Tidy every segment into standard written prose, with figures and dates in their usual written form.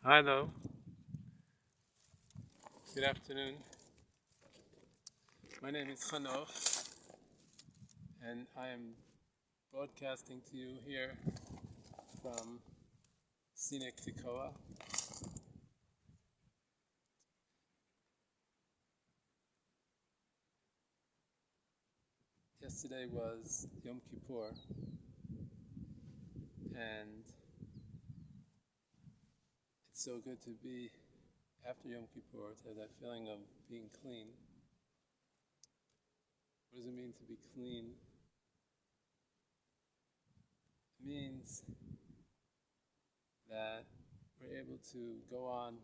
Hello, good afternoon. My name is Hanoch, and I am broadcasting to you here from scenic Tekoa. Yesterday was Yom Kippur, and it's so good to be after Yom Kippur, to have that feeling of being clean. What does it mean to be clean? It means that we're able to go on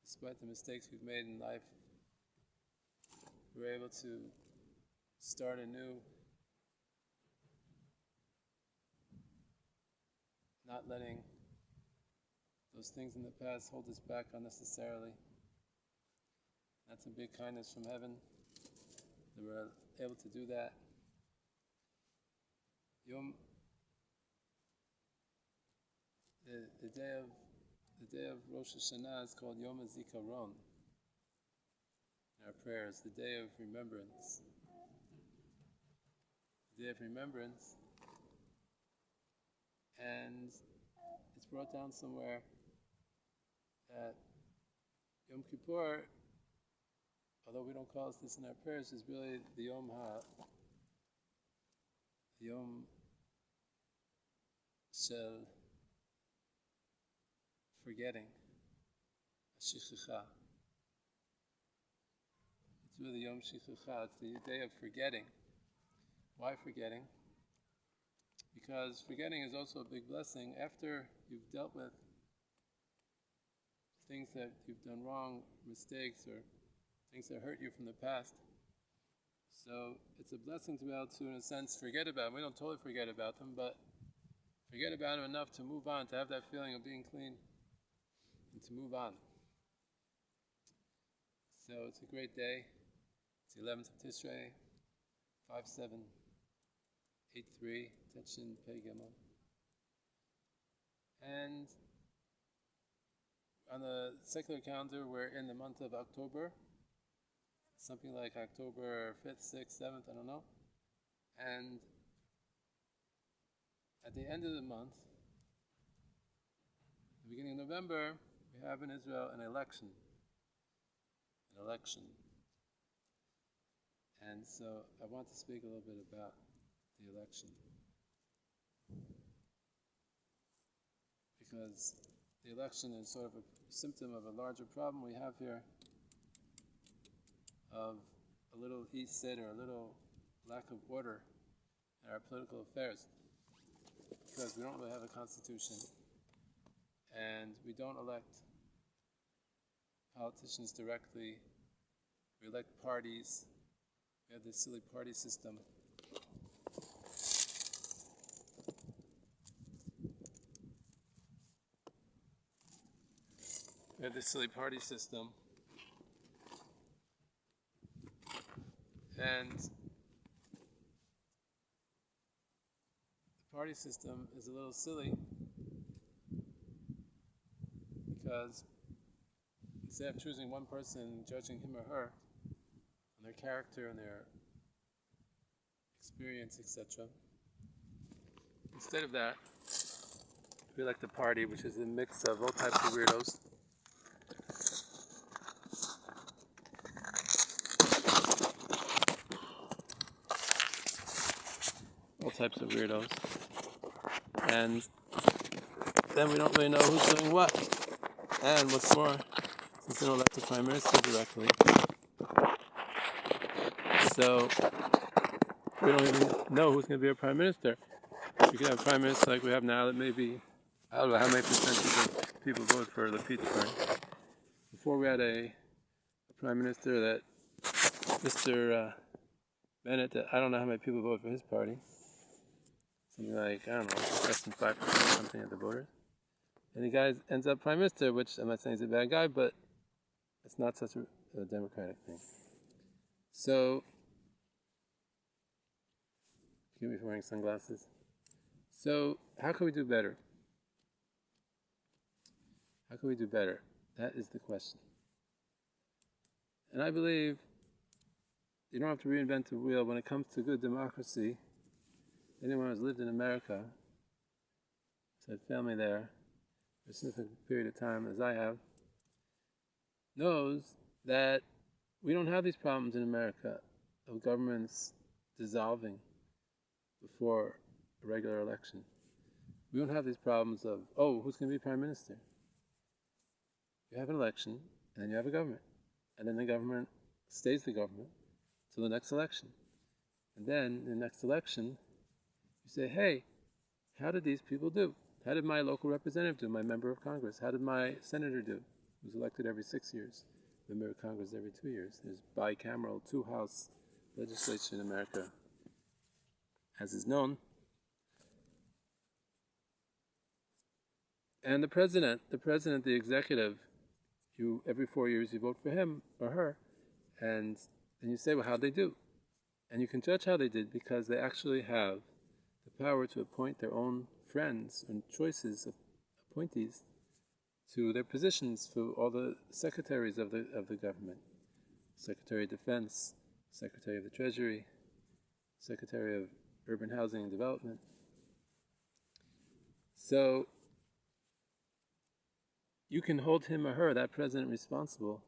despite the mistakes we've made in life. We're able to start anew, not letting those things in the past hold us back unnecessarily. That's a big kindness from heaven that we're able to do that. The day of Rosh Hashanah is called Yom HaZikaron. In our prayers, the day of remembrance. The day of remembrance, and it's brought down somewhere that Yom Kippur, although we don't call it this in our prayers, is really the Yom Shel forgetting, Shichicha. It's really Yom Shichicha. It's the day of forgetting. Why forgetting? Because forgetting is also a big blessing. After you've dealt with things that you've done wrong, mistakes, or things that hurt you from the past. So it's a blessing to be able to, in a sense, forget about them. We don't totally forget about them, but forget about them enough to move on, to have that feeling of being clean, and to move on. So it's a great day. It's the 11th of Tishri, 5783, Tekshin Pei Gimel. And on the secular calendar, we're in the month of October, something like October 5th, 6th, 7th, I don't know. And at the end of the month, the beginning of November, we have in Israel an election. And so I want to speak a little bit about the election. Because the election is sort of a symptom of a larger problem we have here of a little e-seder, a little lack of order in our political affairs. Because we don't really have a constitution, and we don't elect politicians directly. We elect parties. We have this silly party system. And the party system is a little silly because instead of choosing one person, judging him or her on their character and their experience, etc., instead of that, we elect a party which is a mix of all types of weirdos. And then we don't really know who's doing what. And what's more, since they don't elect the Prime Minister directly, so we don't even know who's going to be our Prime Minister. We could have a Prime Minister like we have now that maybe, I don't know how many percentage of people vote for the Peach Party. Before we had a Prime Minister that, Mr. Bennett, that I don't know how many people vote for his party. Something like, I don't know, less than 5% or something of the voters. And the guy ends up Prime Minister, which I'm not saying he's a bad guy, but it's not such a democratic thing. So, forgive me for wearing sunglasses. So, how can we do better? How can we do better? That is the question. And I believe you don't have to reinvent the wheel when it comes to good democracy. Anyone who's lived in America, who's had family there for a significant period of time, as I have, knows that we don't have these problems in America of governments dissolving before a regular election. We don't have these problems of, oh, who's going to be prime minister? You have an election, and then you have a government. And then the government stays the government till the next election. And then, in the next election, you say, hey, how did these people do? How did my local representative do, my member of Congress? How did my senator do, who's elected every 6 years? Member of Congress every 2 years. There's bicameral, two-house legislature in America, as is known. And the president, the executive, you every 4 years you vote for him or her, and then you say, well, how'd they do? And you can judge how they did because they actually have the power to appoint their own friends and choices of appointees to their positions for all the secretaries of the government. Secretary of Defense, Secretary of the Treasury, Secretary of Urban Housing and Development. So you can hold him or her, that president, responsible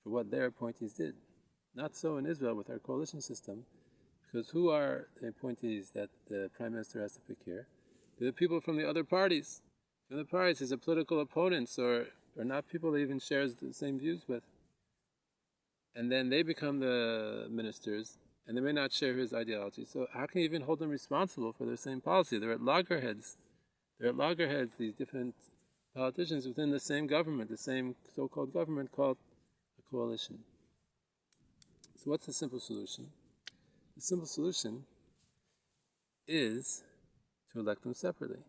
for what their appointees did. Not so in Israel with our coalition system, because who are the appointees that the prime minister has to pick here? They're the people from the other parties. From the parties, his political opponents, or not people that even shares the same views with. And then they become the ministers, and they may not share his ideology. So how can you even hold them responsible for their same policy? They're at loggerheads. These different politicians within the same government, the same so-called government called a coalition. So what's the simple solution? The simple solution is to elect them separately.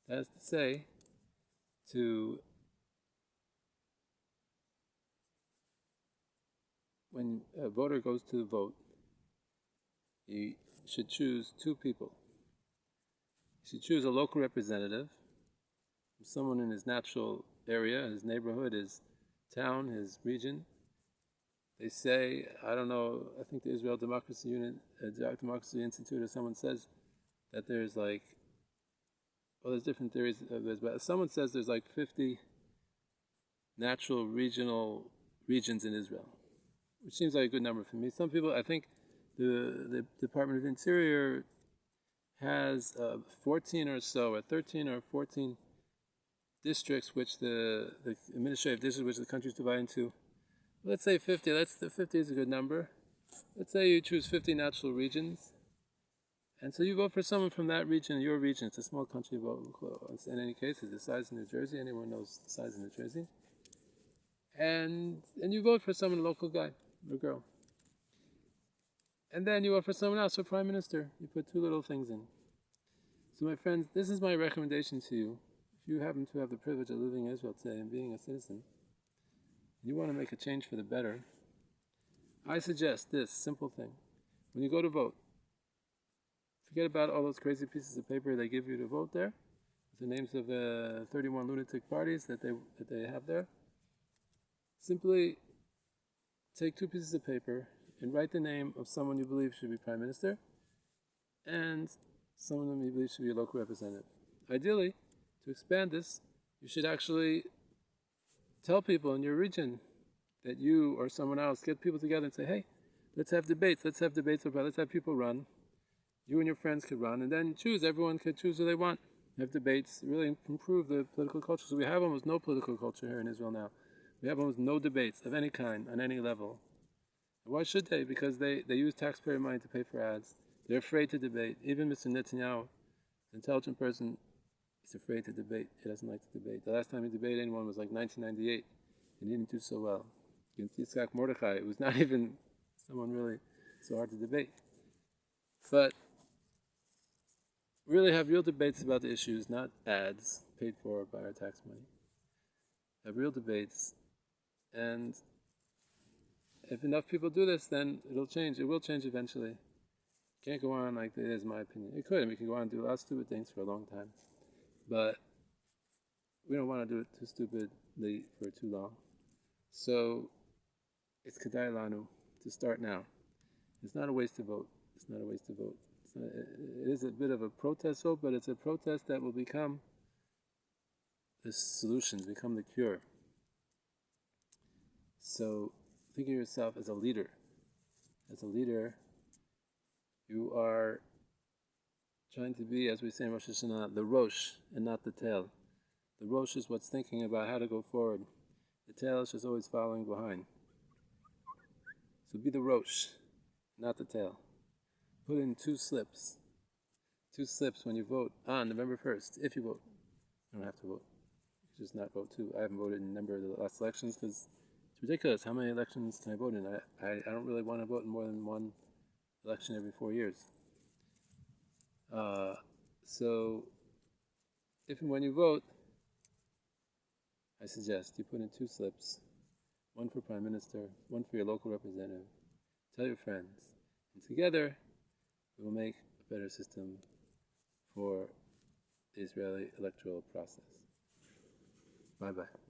That is to say, when a voter goes to vote, he should choose two people. He should choose a local representative, someone in his natural area, his neighborhood, his town, his region. They say, I don't know, I think the Israel Democracy Institute or someone says that there's there's different theories of this, but someone says there's 50 natural regional regions in Israel, which seems like a good number for me. Some people, I think the Department of Interior has 14 or so, or 13 or 14 districts, which the administrative districts, which the country is divided into. Let's say 50. 50 is a good number. Let's say you choose 50 natural regions. And so you vote for someone from that region, your region. It's a small country vote. In any case, it's the size of New Jersey. Anyone knows the size of New Jersey. And you vote for someone, a local guy or girl. And then you vote for someone else for prime minister. You put two little things in. So my friends, this is my recommendation to you. If you happen to have the privilege of living in Israel today and being a citizen, and you want to make a change for the better, I suggest this simple thing. When you go to vote, forget about all those crazy pieces of paper they give you to vote there, with the names of the 31 lunatic parties that they have there. Simply take two pieces of paper and write the name of someone you believe should be prime minister and someone you believe should be a local representative. Ideally, to expand this, you should actually tell people in your region that you or someone else, get people together and say, hey, let's have debates about, let's have people run. You and your friends could run, and then everyone could choose who they want. Have debates, really improve the political culture. So we have almost no political culture here in Israel now. We have almost no debates of any kind, on any level. Why should they? Because they use taxpayer money to pay for ads. They're afraid to debate. Even Mr. Netanyahu, an intelligent person, is afraid to debate. He doesn't like to debate. The last time he debated anyone was 1998, and he didn't do so well. Against Yitzhak Mordechai, it was not even someone really so hard to debate. But really have real debates about the issues, not ads paid for by our tax money. Have real debates, and if enough people do this, then it'll change. It will change eventually. It can't go on like it is, in my opinion. It could, and we can go on and do a lot of stupid things for a long time. But we don't want to do it too stupidly for too long. So it's Kedai Lanu to start now. It's not a waste to vote. It's not a waste to vote. It is a bit of a protest vote, but it's a protest that will become the solution, become the cure. So think of yourself as a leader. As a leader, you are trying to be, as we say in Rosh Hashanah, the Rosh and not the tail. The Rosh is what's thinking about how to go forward. The tail is just always following behind. So be the Rosh, not the tail. Put in 2 slips. 2 slips when you vote on November 1st, if you vote. You don't have to vote. You just not vote too. I haven't voted in a number of the last elections because it's ridiculous. How many elections can I vote in? I don't really want to vote in more than one election every 4 years. So if and when you vote, I suggest you put in 2 slips, one for Prime Minister, one for your local representative. Tell your friends, and together we will make a better system for the Israeli electoral process. Bye-bye.